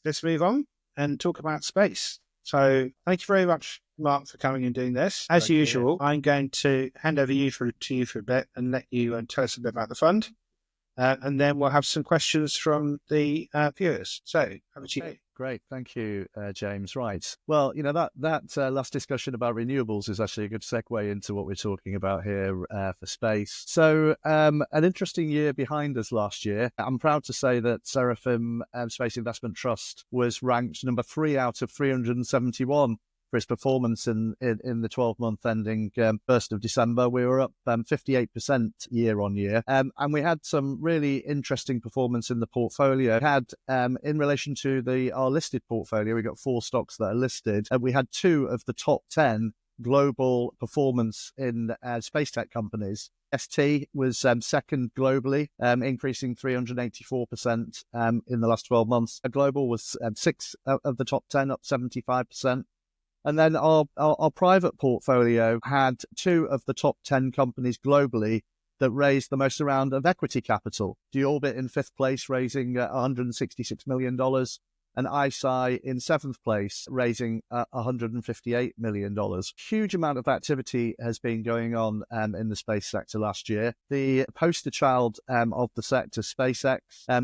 let's move on and talk about space. So thank you very much, Mark, for coming and doing this. As Great to be here. usual, I'm going to hand over to you for a bit and let you tell us a bit about the fund. And then we'll have some questions from the viewers. So over to you. Great. Thank you, James. Right. Well, that last discussion about renewables is actually a good segue into what we're talking about here for space. So an interesting year behind us last year. I'm proud to say that Seraphim Space Investment Trust was ranked number 3 out of 371 for its performance in the 12-month ending 1st of December. We were up 58% year on year. And we had some really interesting performance in the portfolio. We had, in relation to our listed portfolio, we got 4 stocks that are listed, and we had 2 of the top 10 global performance in space tech companies. ST was second globally, increasing 384% in the last 12 months. Global was 6 of the top 10, up 75%. And then our private portfolio had 2 of the top 10 companies globally that raised the most amount of equity capital. Deorbit in 5th place, raising $166 million. And ISI in 7th place, raising $158 million. Huge amount of activity has been going on in the space sector last year. The poster child of the sector, SpaceX,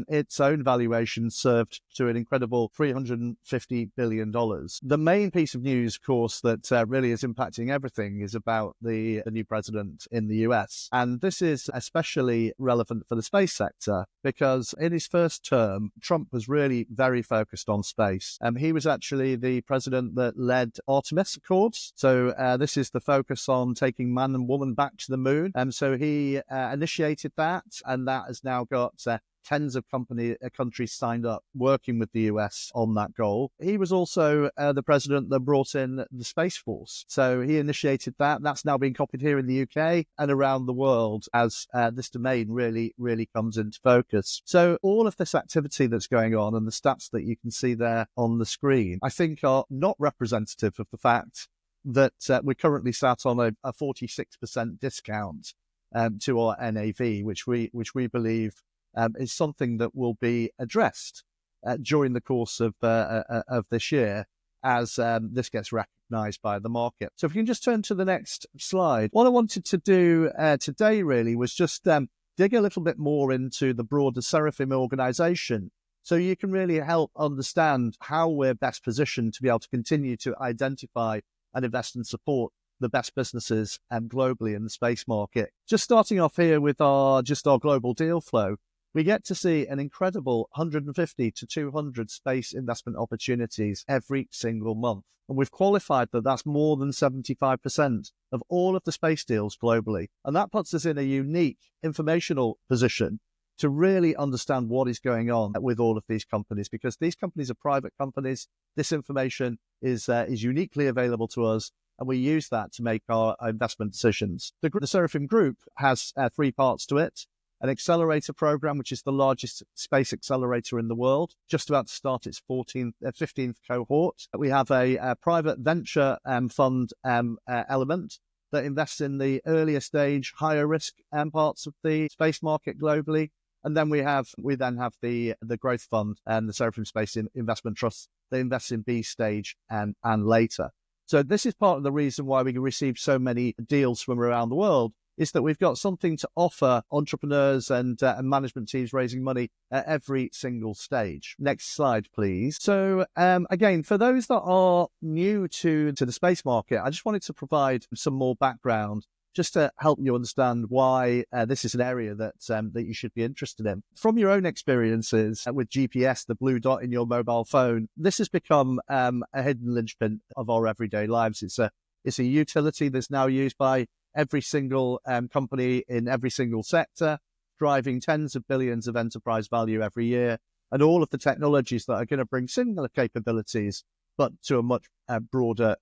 its own valuation served to an incredible $350 billion. The main piece of news, of course, that really is impacting everything is about the new president in the US. And this is especially relevant for the space sector because in his first term, Trump was really very focused on space. He was actually the president that led Artemis Accords. So this is the focus on taking man and woman back to the moon. So he initiated that, and that has now got tens of countries signed up working with the US on that goal. He was also the president that brought in the Space Force. So he initiated that. That's now being copied here in the UK and around the world as this domain really, really comes into focus. So all of this activity that's going on and the stats that you can see there on the screen, I think are not representative of the fact that we're currently sat on a 46% discount to our NAV, which we believe is something that will be addressed during the course of this year as this gets recognized by the market. So if you can just turn to the next slide. What I wanted to do today really was just dig a little bit more into the broader Seraphim organization so you can really help understand how we're best positioned to be able to continue to identify and invest and support the best businesses globally in the space market. Just starting off here with our global deal flow, we get to see an incredible 150 to 200 space investment opportunities every single month. And we've qualified that that's more than 75% of all of the space deals globally. And that puts us in a unique informational position to really understand what is going on with all of these companies, because these companies are private companies. This information is uniquely available to us, and we use that to make our investment decisions. The Seraphim Group has 3 parts to it. An accelerator program, which is the largest space accelerator in the world, just about to start its 15th cohort. We have a private venture fund element that invests in the earlier stage, higher risk parts of the space market globally. And then we then have the growth fund and the Seraphim Space Investment Trust that invests in B stage and later. So this is part of the reason why we receive so many deals from around the world, is that we've got something to offer entrepreneurs and management teams raising money at every single stage. Next slide, please. So again, for those that are new to the space market, I just wanted to provide some more background just to help you understand why this is an area that you should be interested in. From your own experiences with GPS, the blue dot in your mobile phone, this has become a hidden linchpin of our everyday lives. It's a utility that's now used by every single company in every single sector, driving tens of billions of enterprise value every year, and all of the technologies that are going to bring similar capabilities, but to a much broader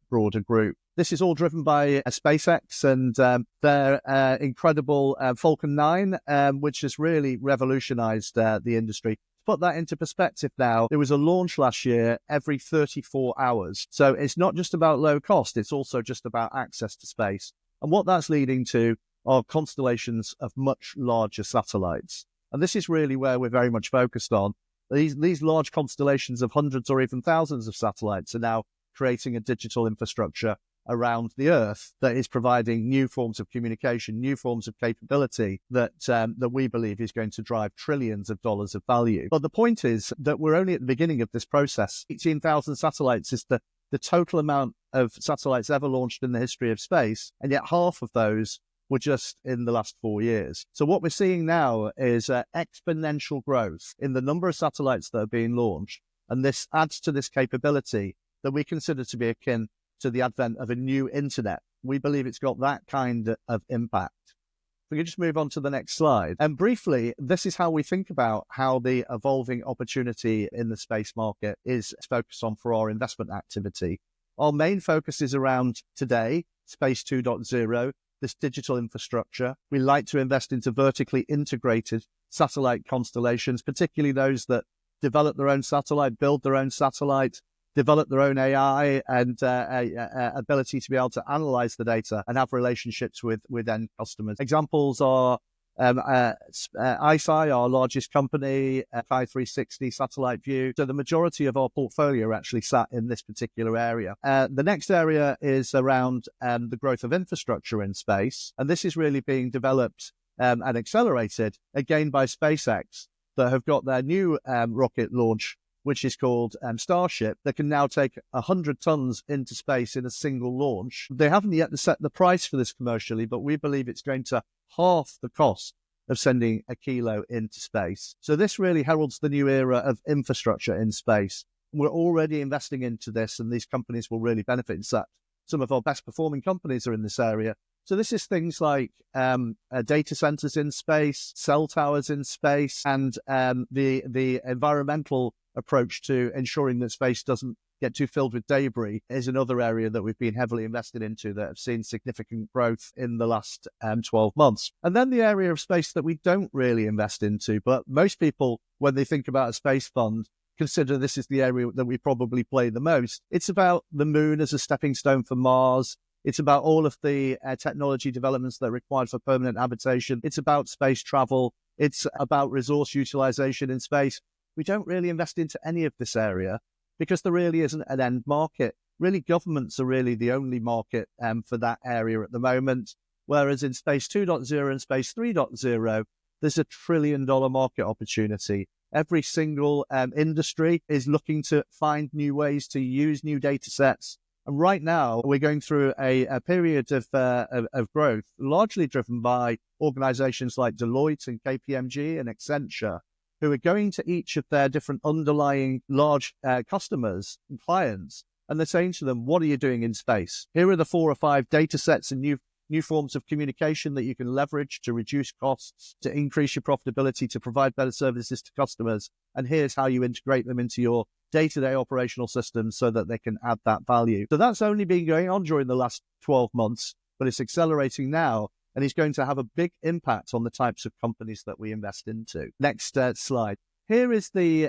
group. This is all driven by SpaceX and their incredible Falcon 9, which has really revolutionized the industry. To put that into perspective now, there was a launch last year every 34 hours. So it's not just about low cost, it's also just about access to space. And what that's leading to are constellations of much larger satellites. And this is really where we're very much focused on. These large constellations of hundreds or even thousands of satellites are now creating a digital infrastructure around the Earth that is providing new forms of communication, new forms of capability that we believe is going to drive trillions of dollars of value. But the point is that we're only at the beginning of this process. 18,000 satellites is the total amount of satellites ever launched in the history of space, and yet half of those were just in the last 4 years. So what we're seeing now is exponential growth in the number of satellites that are being launched, and this adds to this capability that we consider to be akin to the advent of a new internet. We believe it's got that kind of impact. If we could just move on to the next slide. And briefly, this is how we think about how the evolving opportunity in the space market is focused on for our investment activity. Our main focus is around today, Space 2.0, this digital infrastructure. We like to invest into vertically integrated satellite constellations, particularly those that develop their own satellite, build their own satellite, develop their own AI and ability to be able to analyze the data and have relationships with end customers. Examples are ICEYE, our largest company, 360 Satellite View. So the majority of our portfolio actually sat in this particular area. The next area is around the growth of infrastructure in space. And this is really being developed and accelerated again by SpaceX, that have got their new rocket launch, which is called Starship, that can now take 100 tons into space in a single launch. They haven't yet set the price for this commercially, but we believe it's going to half the cost of sending a kilo into space. So this really heralds the new era of infrastructure in space. We're already investing into this, and these companies will really benefit. In fact, some of our best performing companies are in this area. So this is things like data centers in space, cell towers in space, and the environmental approach to ensuring that space doesn't get too filled with debris is another area that we've been heavily invested into that have seen significant growth in the last 12 months. And then the area of space that we don't really invest into, but most people, when they think about a space fund, consider this is the area that we probably play the most. It's about the moon as a stepping stone for Mars. It's about all of the technology developments that are required for permanent habitation. It's about space travel. It's about resource utilization in space. We don't really invest into any of this area because there really isn't an end market. Really, governments are really the only market for that area at the moment. Whereas in Space 2.0 and Space 3.0, there's $1 trillion market opportunity. Every single industry is looking to find new ways to use new data sets. And right now, we're going through a period of growth, largely driven by organizations like Deloitte and KPMG and Accenture, who are going to each of their different underlying large customers and clients, and they're saying to them, what are you doing in space? Here are the 4 or 5 data sets and new forms of communication that you can leverage to reduce costs, to increase your profitability, to provide better services to customers. And here's how you integrate them into your day-to-day operational systems so that they can add that value. So that's only been going on during the last 12 months, but it's accelerating now. And it's going to have a big impact on the types of companies that we invest into. Next slide. Here is the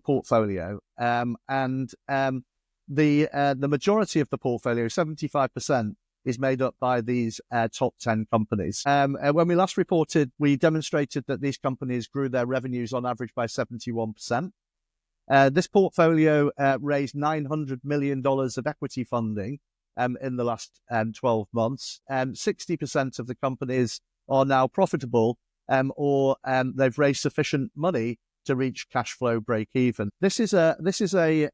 portfolio, and the majority of the portfolio, 75%, is made up by these top 10 companies. When we last reported, we demonstrated that these companies grew their revenues on average by 71%. This portfolio raised $900 million of equity funding in the last 12 months. 60% of the companies are now profitable, or they've raised sufficient money to reach cash flow break even. This is a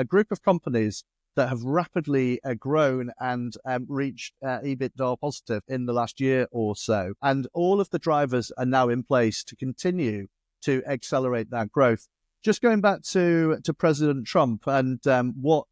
group of companies that have rapidly grown and reached EBITDA positive in the last year or so. And all of the drivers are now in place to continue to accelerate that growth. Just going back to President Trump and what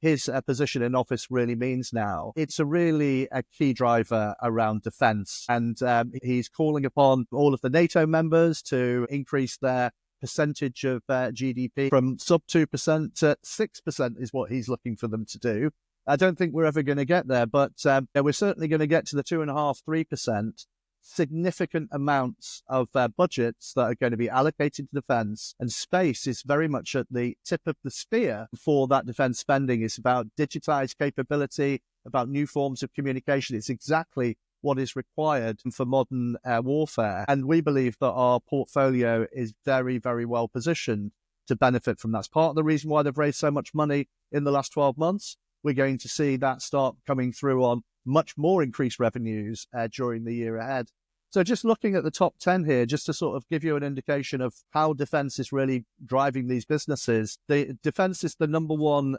his position in office really means now. It's a key driver around defense. And he's calling upon all of the NATO members to increase their percentage of GDP from sub 2% to 6% is what he's looking for them to do. I don't think we're ever going to get there, but we're certainly going to get to the 2.5%, 3%. Significant amounts of budgets that are going to be allocated to defense, and space is very much at the tip of the spear for that defense spending. It's about digitized capability, about new forms of communication. It's exactly what is required for modern warfare. And we believe that our portfolio is very, very well positioned to benefit from that. That's part of the reason why they've raised so much money in the last 12 months. We're going to see that start coming through on much more increased revenues during the year ahead. So just looking at the top 10 here, just to sort of give you an indication of how defense is really driving these businesses. The defense is the number one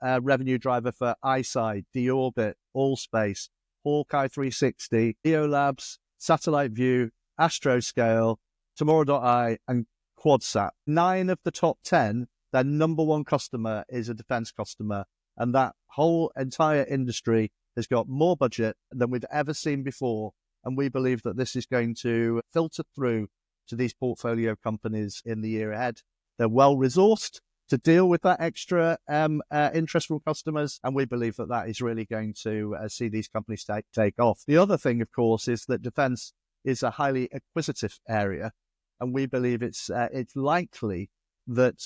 revenue driver for ISIDE, Deorbit, Allspace, Hawkeye 360, Eolabs, Satellite View, Astroscale, Tomorrow.ai, and QuadSat. 9 of the top 10, their number one customer is a defense customer. And that whole entire industry has got more budget than we've ever seen before. And we believe that this is going to filter through to these portfolio companies in the year ahead. They're well resourced to deal with that extra interest from customers. And we believe that that is really going to see these companies take off. The other thing, of course, is that defense is a highly acquisitive area. And we believe it's likely that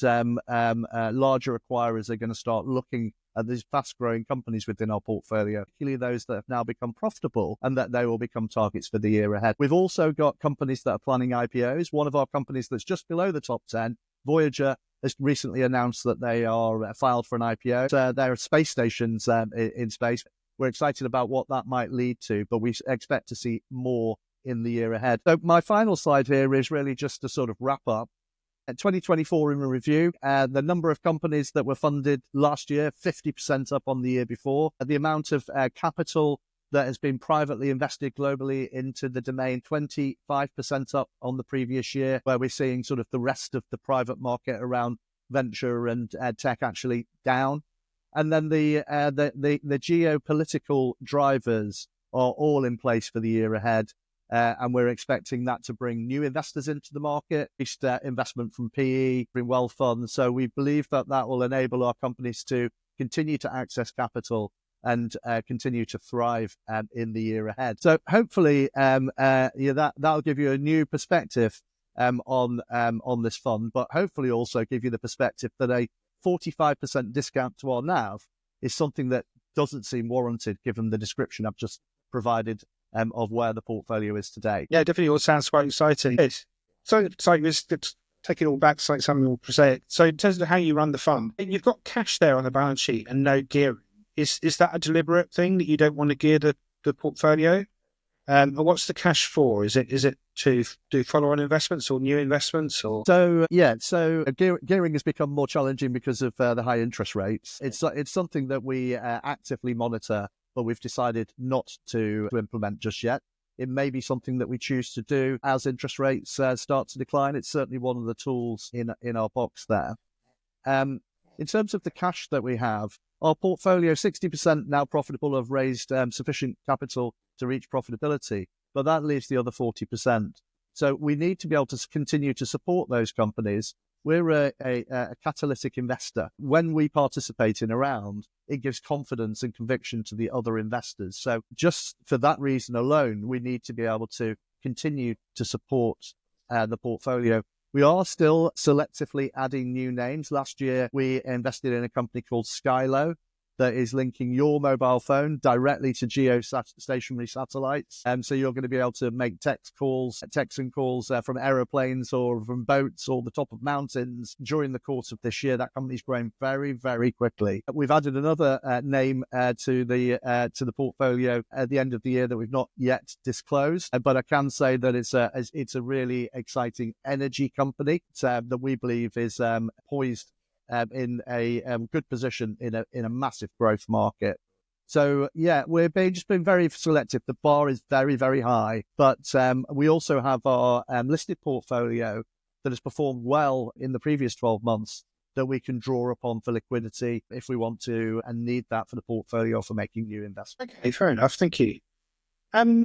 larger acquirers are going to start looking at these fast-growing companies within our portfolio, particularly those that have now become profitable, and that they will become targets for the year ahead. We've also got companies that are planning IPOs. One of our companies that's just below the top 10, Voyager, has recently announced that they are filed for an IPO. There are space stations in space. We're excited about what that might lead to, but we expect to see more in the year ahead. So my final slide here is really just to sort of wrap up. 2024 in review, the number of companies that were funded last year, 50% up on the year before. The amount of capital that has been privately invested globally into the domain, 25% up on the previous year, where we're seeing sort of the rest of the private market around venture and tech actually down. And then the geopolitical drivers are all in place for the year ahead. And we're expecting that to bring new investors into the market, investment from PE, from wealth funds. So we believe that that will enable our companies to continue to access capital and continue to thrive in the year ahead. So hopefully that'll give you a new perspective on this fund, but hopefully also give you the perspective that a 45% discount to our NAV is something that doesn't seem warranted given the description I've just provided of where the portfolio is today. Yeah, definitely all sounds quite exciting. Yes. So let's take it all back to like something more prosaic. So in terms of how you run the fund, you've got cash there on the balance sheet and no gearing. Is that a deliberate thing that you don't want to gear the portfolio? And what's the cash for? Is it to do follow-on investments or new investments? Or gearing has become more challenging because of the high interest rates. It's something that we actively monitor, but we've decided not to implement just yet. It may be something that we choose to do as interest rates start to decline. It's certainly one of the tools in our box there. In terms of the cash that we have, our portfolio, 60% now profitable, have raised sufficient capital to reach profitability, but that leaves the other 40%. So we need to be able to continue to support those companies. We're a catalytic investor. When we participate in a round, it gives confidence and conviction to the other investors. So just for that reason alone, we need to be able to continue to support the portfolio. We are still selectively adding new names. Last year, we invested in a company called Skylo that is linking your mobile phone directly to geostationary satellites. So you're going to be able to make text and calls from aeroplanes or from boats or the top of mountains during the course of this year. That company's growing very, very quickly. We've added another name to the portfolio at the end of the year that we've not yet disclosed, but I can say that it's a really exciting energy company that we believe is poised in a good position in a massive growth market. So yeah, we've just been very selective. The bar is very, very high, but we also have our listed portfolio that has performed well in the previous 12 months that we can draw upon for liquidity if we want to and need that for the portfolio for making new investments. Okay, fair enough. Thank you.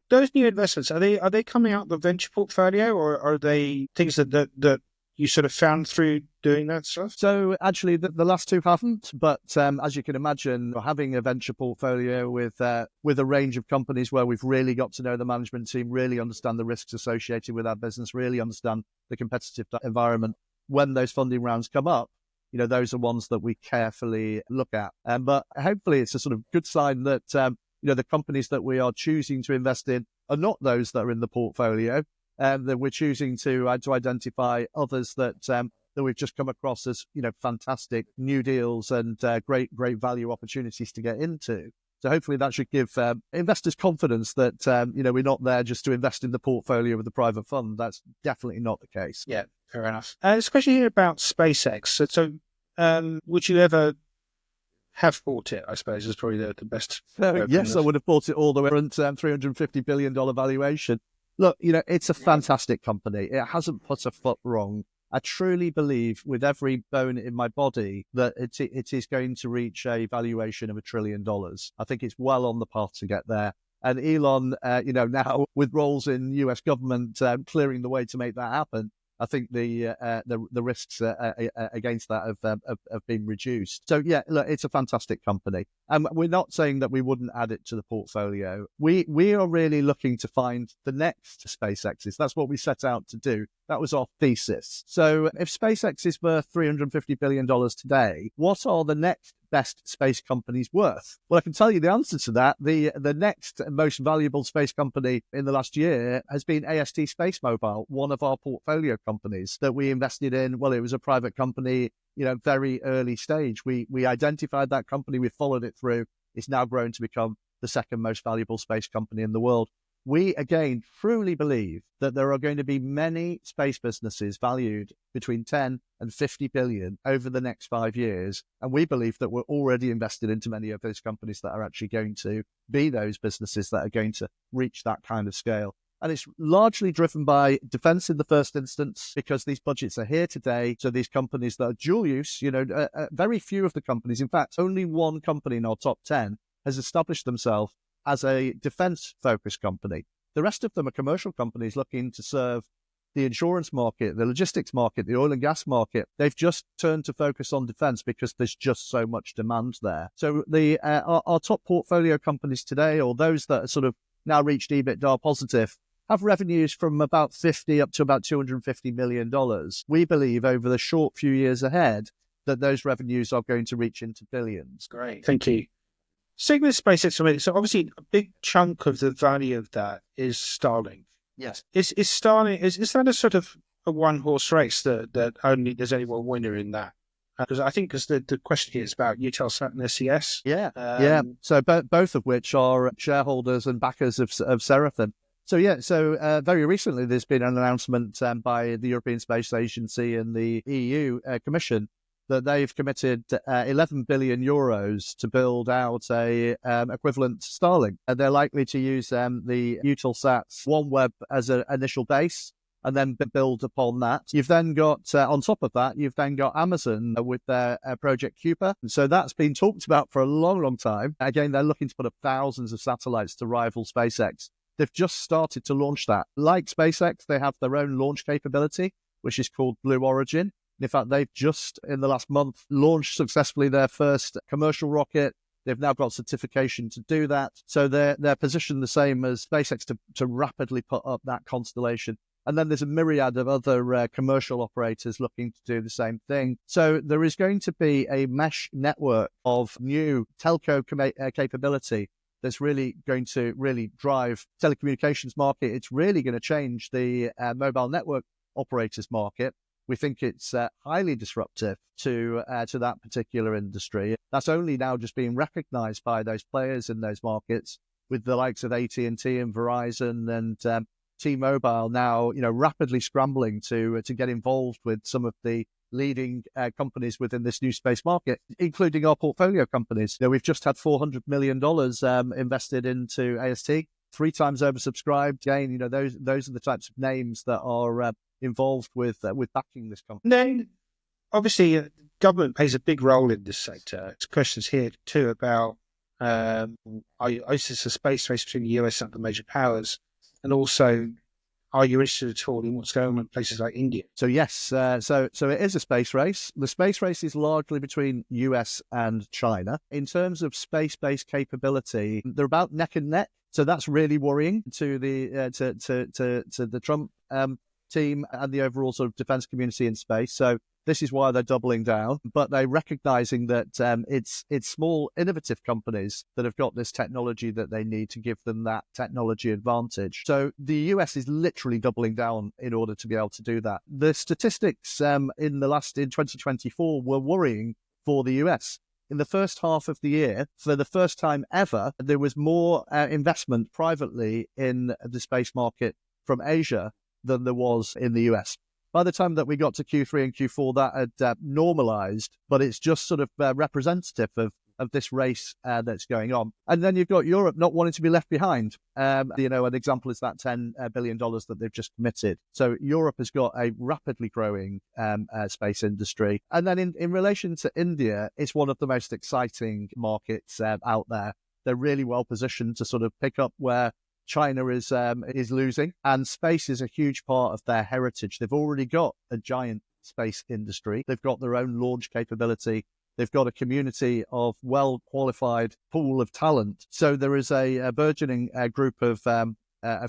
Those new investments, are they coming out of the venture portfolio, or are they things that you sort of found through doing that stuff? So actually, the last two haven't, but as you can imagine, having a venture portfolio with a range of companies where we've really got to know the management team, really understand the risks associated with our business, really understand the competitive environment. When those funding rounds come up, those are ones that we carefully look at. But hopefully it's a sort of good sign that the companies that we are choosing to invest in are not those that are in the portfolio, that we're choosing to identify others that we've just come across as, fantastic new deals and great value opportunities to get into. So hopefully that should give investors confidence that, we're not there just to invest in the portfolio of the private fund. That's definitely not the case. Yeah, fair enough. There's a question here about SpaceX. So would you ever have bought it, I suppose, is probably the best. Yes, I would have bought it all the way around $350 billion valuation. Look, it's a fantastic company. It hasn't put a foot wrong. I truly believe with every bone in my body that it is going to reach a valuation of $1 trillion. I think it's well on the path to get there. And Elon, now with roles in US government clearing the way to make that happen, I think the risks against that have been reduced. So yeah, look, it's a fantastic company. We're not saying that we wouldn't add it to the portfolio. We are really looking to find the next SpaceXs. That's what we set out to do. That was our thesis. So if SpaceX is worth $350 billion today, what are the next best space companies worth? Well, I can tell you the answer to that. The next most valuable space company in the last year has been AST Space Mobile, one of our portfolio companies that we invested in. Well, it was a private company, very early stage. We identified that company, we followed it through. It's now grown to become the second most valuable space company in the world. We, again, truly believe that there are going to be many space businesses valued between 10 and 50 billion over the next 5 years. And we believe that we're already invested into many of those companies that are actually going to be those businesses that are going to reach that kind of scale. And it's largely driven by defense in the first instance, because these budgets are here today. So these companies that are dual use, very few of the companies, in fact, only one company in our top 10 has established themselves as a defense-focused company. The rest of them are commercial companies looking to serve the insurance market, the logistics market, the oil and gas market. They've just turned to focus on defense because there's just so much demand there. So our top portfolio companies today, or those that are sort of now reached EBITDA positive, have revenues from about 50 up to about $250 million. We believe over the short few years ahead that those revenues are going to reach into billions. Great, thank you. Sticking with SpaceX for a minute, so obviously a big chunk of the value of that is Starlink. Yes. Is Starlink, is that a sort of a one-horse race that there's only one winner in that? Because I think the question here is about Eutelsat and SES. Yeah. So both of which are shareholders and backers of Seraphim. So very recently there's been an announcement by the European Space Agency and the EU Commission that they've committed 11 billion euros to build out a equivalent to Starlink. And they're likely to use the Eutelsat's OneWeb as an initial base and then build upon that. You've then got, on top of that, you've then got Amazon with their Project Kuiper. So that's been talked about for a long, long time. Again, they're looking to put up thousands of satellites to rival SpaceX. They've just started to launch that. Like SpaceX, they have their own launch capability, which is called Blue Origin. In fact, they've just, in the last month, launched successfully their first commercial rocket. They've now got certification to do that. So they're positioned the same as SpaceX to rapidly put up that constellation. And then there's a myriad of other commercial operators looking to do the same thing. So there is going to be a mesh network of new telco capability that's really going to really drive telecommunications market. It's really going to change the mobile network operators market. We think it's highly disruptive to that particular industry. That's only now just being recognized by those players in those markets, with the likes of AT&T and Verizon and T-Mobile now, rapidly scrambling to get involved with some of the leading companies within this new space market, including our portfolio companies. We've just had $400 million invested into AST, 3 times oversubscribed. Again, those are the types of names that are involved with backing this company. Then, obviously, government plays a big role in this sector. There's questions here too about is this a space race between the US and the major powers, and also, are you interested at all in what's going on in places like India? So yes, so it is a space race. The space race is largely between US and China. In terms of space-based capability, they're about neck and neck. So that's really worrying to the Trump team and the overall sort of defense community in space. So This is why they're doubling down, but they're recognizing that it's small, innovative companies that have got this technology that they need to give them that technology advantage. So the US is literally doubling down in order to be able to do that. The statistics in 2024 were worrying for the US. In the first half of the year, for the first time ever, there was more investment privately in the space market from Asia than there was in the US. By the time that we got to Q3 and Q4, that had normalized, but it's just sort of representative of this race that's going on. And then you've got Europe not wanting to be left behind. An example is that $10 billion that they've just committed. So Europe has got a rapidly growing space industry. And then in relation to India, it's one of the most exciting markets out there. They're really well positioned to sort of pick up where China is losing, and space is a huge part of their heritage. They've already got a giant space industry. They've got their own launch capability. They've got a community of well-qualified pool of talent. So there is a burgeoning group of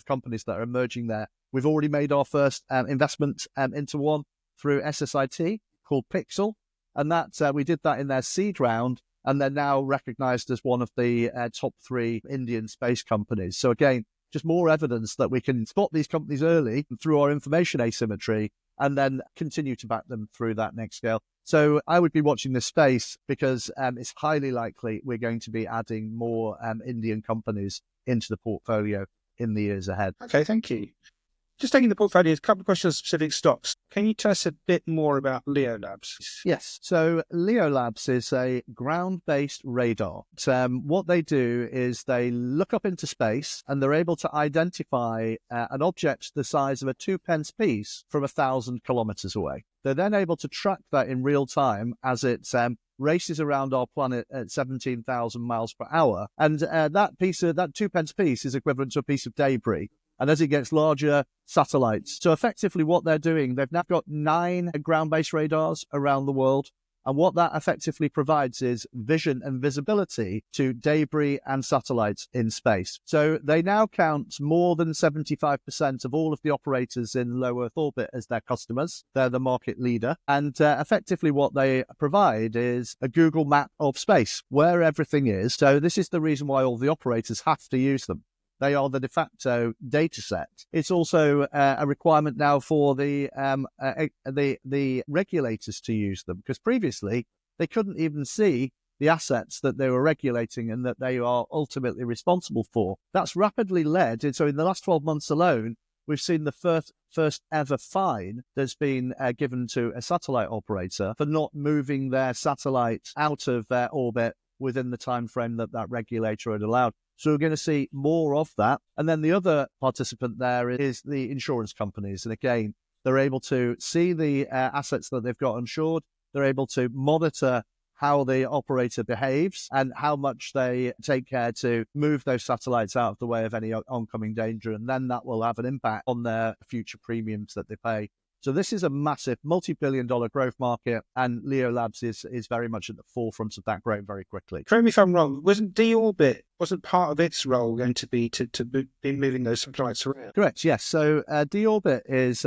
companies that are emerging there. We've already made our first investment into one through SSIT called Pixel, and that we did that in their seed round, and they're now recognized as one of the top 3 Indian space companies. So again, just more evidence that we can spot these companies early through our information asymmetry and then continue to back them through that next scale. So I would be watching this space because it's highly likely we're going to be adding more Indian companies into the portfolio in the years ahead. Okay, thank you. Just taking the portfolio, a couple of questions on specific stocks. Can you tell us a bit more about Leo Labs? Yes. So Leo Labs is a ground-based radar. What they do is they look up into space and they're able to identify an object the size of a 2-pence piece from 1,000 kilometers away. They're then able to track that in real time as it races around our planet at 17,000 miles per hour. And that 2-pence piece is equivalent to a piece of debris. And as it gets larger, satellites. So effectively what they're doing, they've now got 9 ground-based radars around the world. And what that effectively provides is vision and visibility to debris and satellites in space. So they now count more than 75% of all of the operators in low Earth orbit as their customers. They're the market leader. And effectively what they provide is a Google map of space, where everything is. So this is the reason why all the operators have to use them. They are the de facto data set. It's also a requirement now for the regulators to use them, because previously they couldn't even see the assets that they were regulating and that they are ultimately responsible for. That's rapidly led. And so in the last 12 months alone, we've seen the first ever fine that's been given to a satellite operator for not moving their satellite out of their orbit within the time frame that regulator had allowed. So we're going to see more of that. And then the other participant there is the insurance companies. And again, they're able to see the assets that they've got insured. They're able to monitor how the operator behaves and how much they take care to move those satellites out of the way of any oncoming danger. And then that will have an impact on their future premiums that they pay. So this is a massive multi-billion-dollar growth market, and Leo Labs is very much at the forefront of that, growing very quickly. Correct me if I'm wrong, wasn't part of its role going to be to be moving those satellites around? Correct, yes. So D-Orbit is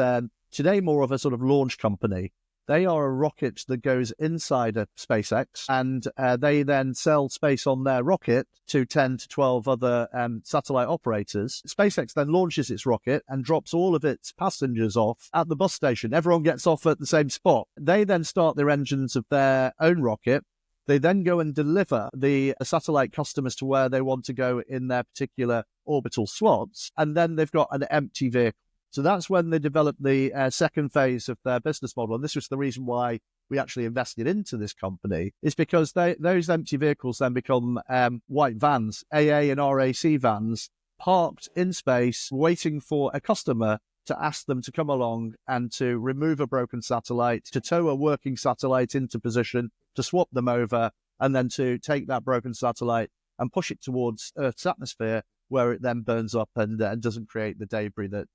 today more of a sort of launch company. They are a rocket that goes inside a SpaceX, and they then sell space on their rocket to 10 to 12 other satellite operators. SpaceX then launches its rocket and drops all of its passengers off at the bus station. Everyone gets off at the same spot. They then start their engines of their own rocket. They then go and deliver the satellite customers to where they want to go in their particular orbital slots, and then they've got an empty vehicle. So that's when they developed the second phase of their business model. And this was the reason why we actually invested into this company, is because those empty vehicles then become white vans, AA and RAC vans, parked in space, waiting for a customer to ask them to come along and to remove a broken satellite, to tow a working satellite into position, to swap them over, and then to take that broken satellite and push it towards Earth's atmosphere, where it then burns up and doesn't create the debris that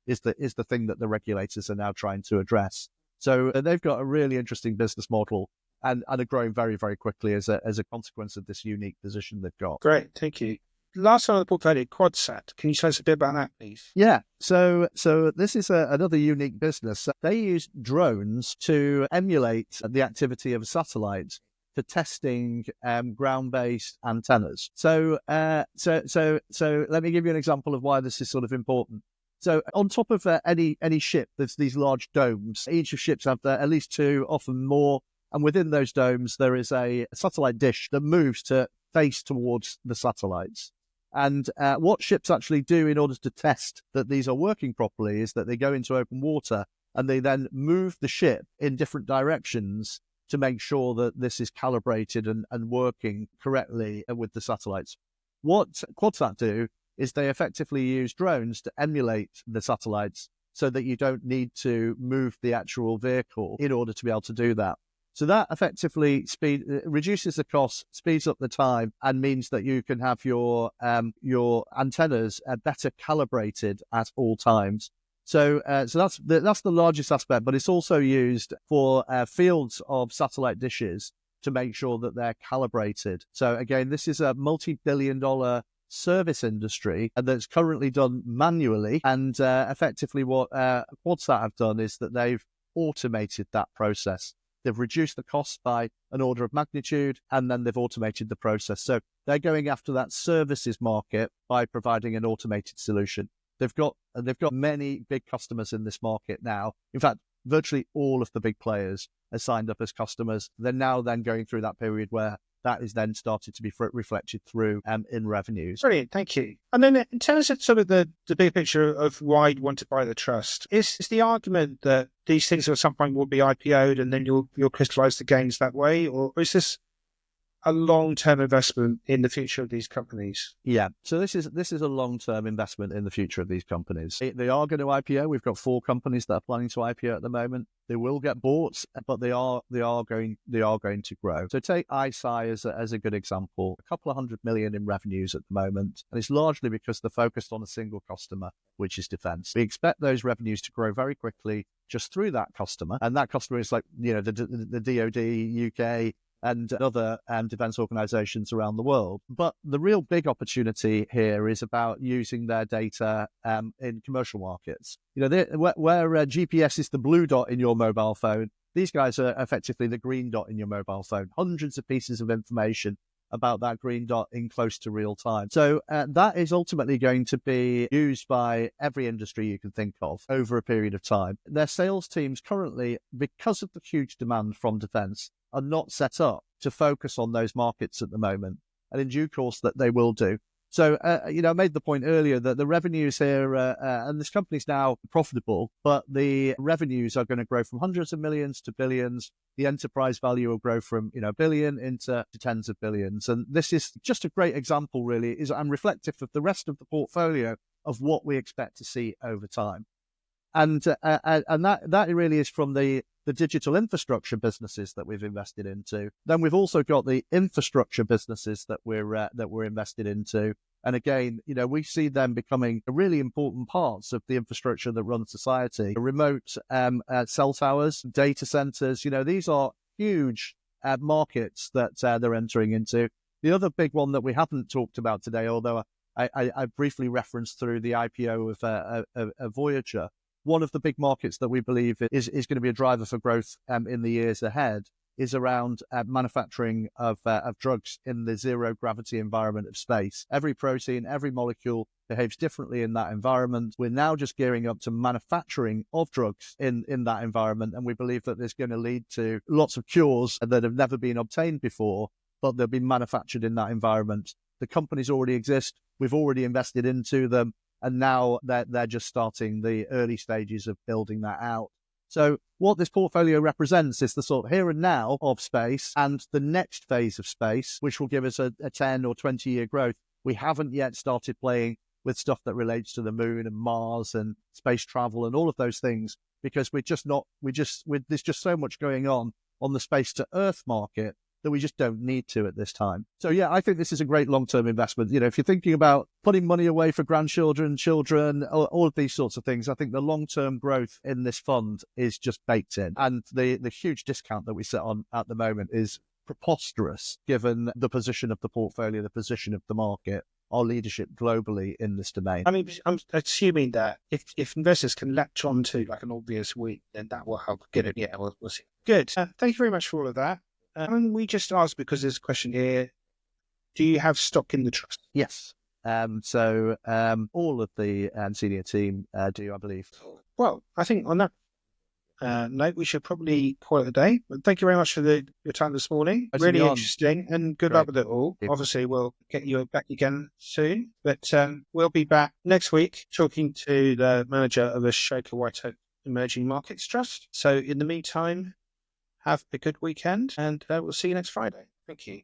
is the thing that the regulators are now trying to address. So they've got a really interesting business model and are growing very, very quickly as a consequence of this unique position they've got. Great, thank you. last one on the portfolio, QuotedData. Can you tell us a bit about that, please? Yeah, so this is another unique business. They use drones to emulate the activity of a satellite for testing ground-based antennas. So let me give you an example of why this is sort of important. So on top of any ship, there's these large domes. Each of ships have at least two, often more, and within those domes there is a satellite dish that moves to face towards the satellites. And what ships actually do in order to test that these are working properly is that they go into open water and they then move the ship in different directions to make sure that this is calibrated and working correctly with the satellites. What QuotedData do is they effectively use drones to emulate the satellites so that you don't need to move the actual vehicle in order to be able to do that. So that effectively reduces the cost, speeds up the time, and means that you can have your antennas better calibrated at all times. So that's the largest aspect, but it's also used for fields of satellite dishes to make sure that they're calibrated. So again, this is a multi-billion-dollar service industry that's currently done manually, and effectively what QuotedData have done is that they've automated that process. They've reduced the cost by an order of magnitude, and then they've automated the process. So they're going after that services market by providing an automated solution. They've got many big customers in this market now. In fact, virtually all of the big players are signed up as customers. They're now then going through that period where that is then started to be reflected through in revenues. Brilliant, thank you. And then in terms of sort of the big picture of why you want to buy the trust, is the argument that these things at some point will be IPO'd and then you'll crystallise the gains that way, or is this a long-term investment in the future of these companies? Yeah, so this is a long-term investment in the future of these companies. They are going to IPO. We've got 4 companies that are planning to IPO at the moment. They will get bought, but they are going to grow. So take ISI as a good example. A couple of $100 million in revenues at the moment, and it's largely because they're focused on a single customer, which is defence. We expect those revenues to grow very quickly just through that customer, and that customer is like the DoD, UK, and other defence organisations around the world. But the real big opportunity here is about using their data in commercial markets. Where GPS is the blue dot in your mobile phone, these guys are effectively the green dot in your mobile phone. Hundreds of pieces of information about that green dot in close to real time. So that is ultimately going to be used by every industry you can think of over a period of time. Their sales teams currently, because of the huge demand from defence, are not set up to focus on those markets at the moment, and in due course that they will do. So, I made the point earlier that the revenues here, and this company's now profitable, but the revenues are going to grow from hundreds of millions to billions. The enterprise value will grow from, billion into tens of billions. And this is just a great example, really, and reflective of the rest of the portfolio of what we expect to see over time. And that really is from the digital infrastructure businesses that we've invested into. Then we've also got the infrastructure businesses that we're invested into. And again, we see them becoming really important parts of the infrastructure that runs society. Remote cell towers, data centers, these are huge markets that they're entering into. The other big one that we haven't talked about today, although I briefly referenced through the IPO of Voyager, one of the big markets that we believe is going to be a driver for growth in the years ahead is around manufacturing of drugs in the zero gravity environment of space. Every protein, every molecule behaves differently in that environment. We're now just gearing up to manufacturing of drugs in that environment, and we believe that there's going to lead to lots of cures that have never been obtained before, but they'll be manufactured in that environment. The companies already exist. We've already invested into them. And now they're just starting the early stages of building that out. So what this portfolio represents is the sort of here and now of space and the next phase of space, which will give us a 10 or 20 year growth. We haven't yet started playing with stuff that relates to the moon and Mars and space travel and all of those things, because there's just so much going on the space to Earth market that we just don't need to at this time. So yeah, I think this is a great long-term investment. If you're thinking about putting money away for grandchildren, children, all of these sorts of things, I think the long-term growth in this fund is just baked in. And the huge discount that we sit on at the moment is preposterous, given the position of the portfolio, the position of the market our leadership globally in this domain. I mean, I'm assuming that if investors can latch on to like an obvious win, then that will help get it. Yeah, we'll see. Good. Thank you very much for all of that. And we just asked, because there's a question here, do you have stock in the trust? Yes. So all of the senior team do, I believe. Well, I think on that note, we should probably call it a day. But thank you very much for your time this morning. Nice to Really be on. interesting, and good Great. luck with it all. Thank you. Obviously, we'll get you back again soon. But we'll be back next week talking to the manager of a Shaker White Oak Emerging Markets Trust. So in the meantime, have a good weekend, and we'll see you next Friday. Thank you.